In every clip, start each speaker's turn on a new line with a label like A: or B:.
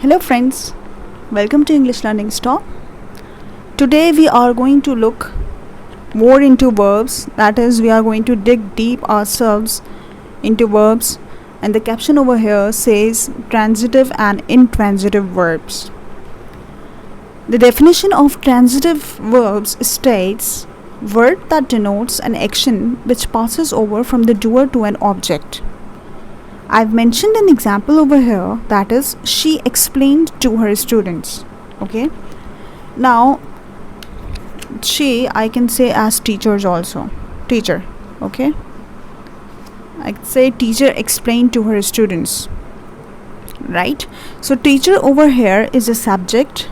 A: Hello friends, welcome to English Learning Stop. Today we are going to look more into verbs, that is we are going to dig deep ourselves into verbs, and the caption over here says transitive and intransitive verbs. The definition of transitive verbs states verb that denotes an action which passes over from the doer to an object. I've mentioned an example over here, that is she explained to her students. Okay, now she I can say as teachers also, teacher. Okay, I can say teacher explained to her students, right? So teacher over here is a subject,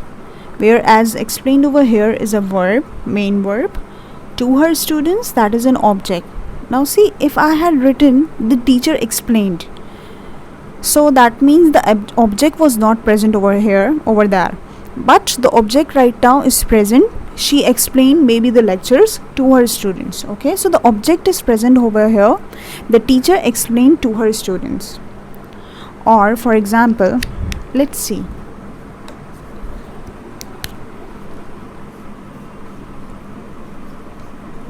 A: whereas explained over here is a verb, main verb. To her students, that is an object. Now see, if I had written the teacher explained, so that means the object was not present over there, but the object right now is present. She explained maybe the lectures to her students. Okay, so the object is present over here, the teacher explained to her students. Or for example, let's see,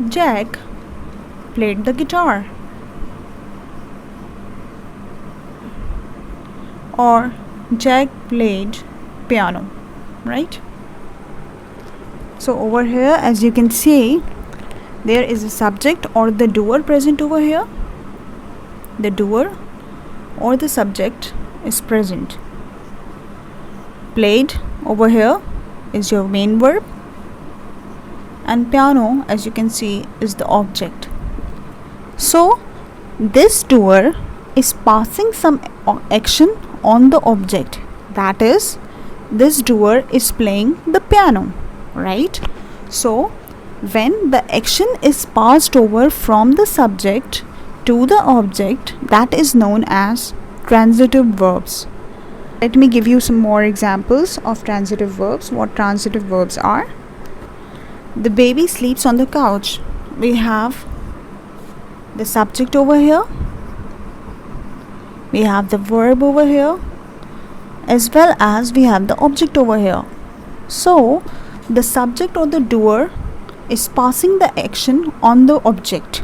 A: Jack played the guitar, or Jack played piano, right? So over here, as you can see, there is a subject or the doer present over here. The doer or the subject is present. Played over here is your main verb, and piano, as you can see, is the object. So this doer is passing some action on the object, that is this doer is playing the piano, right? So when the action is passed over from the subject to the object, that is known as transitive verbs. Let me give you some more examples of transitive verbs. What transitive verbs are: the baby sleeps on the couch. We have the subject over here, we have the verb over here, as well as we have the object over here. So the subject or the doer is passing the action on the object.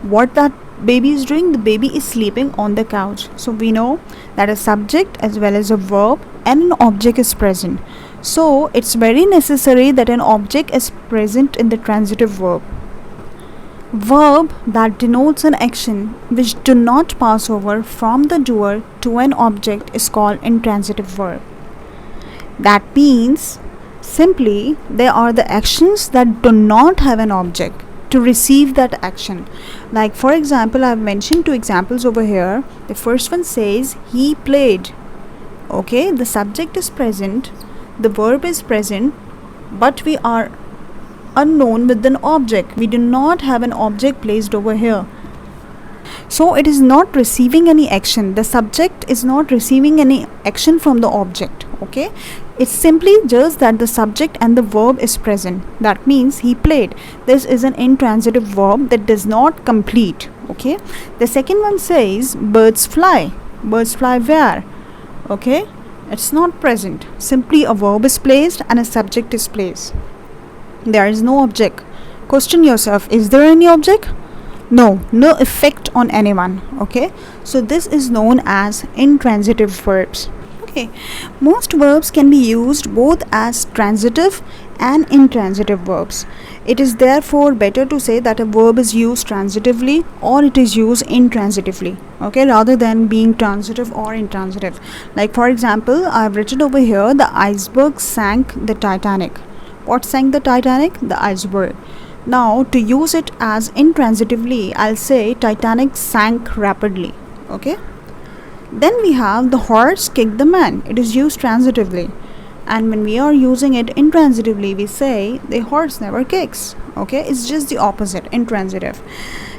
A: What that baby is doing, the baby is sleeping on the couch. So we know that a subject as well as a verb and an object is present. So it's very necessary that an object is present in the transitive verb. Verb that denotes an action which do not pass over from the doer to an object is called intransitive verb. That means simply they are the actions that do not have an object to receive that action. Like for example, I have mentioned two examples over here. The first one says he played. Okay, the subject is present, the verb is present, but we are unknown with an object. We do not have an object placed over here, so it is not receiving any action. The subject is not receiving any action from the object. Okay, it's simply just that the subject and the verb is present. That means he played. This is an intransitive verb that does not complete. Okay, the second one says birds fly. Birds fly where? Okay, it's not present. Simply a verb is placed and a subject is placed. There is no object. Question yourself, is there any object? No effect on anyone. Okay, so this is known as intransitive verbs. Okay, most verbs can be used both as transitive and intransitive verbs. It is therefore better to say that a verb is used transitively or it is used intransitively, okay, rather than being transitive or intransitive. Like for example, I have written over here, the iceberg sank the Titanic. What sank the Titanic? The iceberg. Now to use it as intransitively, I'll say Titanic sank rapidly. Okay, then we have the horse kicked the man. It is used transitively, and when we are using it intransitively, we say the horse never kicks. Okay, it's just the opposite, intransitive.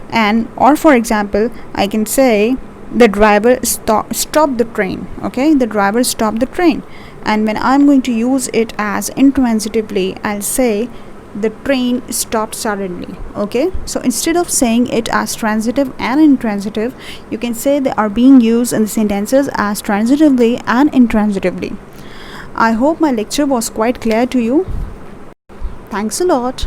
A: And or for example, I can say the driver stopped the train. Okay, the driver stopped the train. And when I'm going to use it as intransitively, I'll say the train stopped suddenly. Okay, so instead of saying it as transitive and intransitive, you can say they are being used in the sentences as transitively and intransitively. I hope my lecture was quite clear to you. Thanks a lot.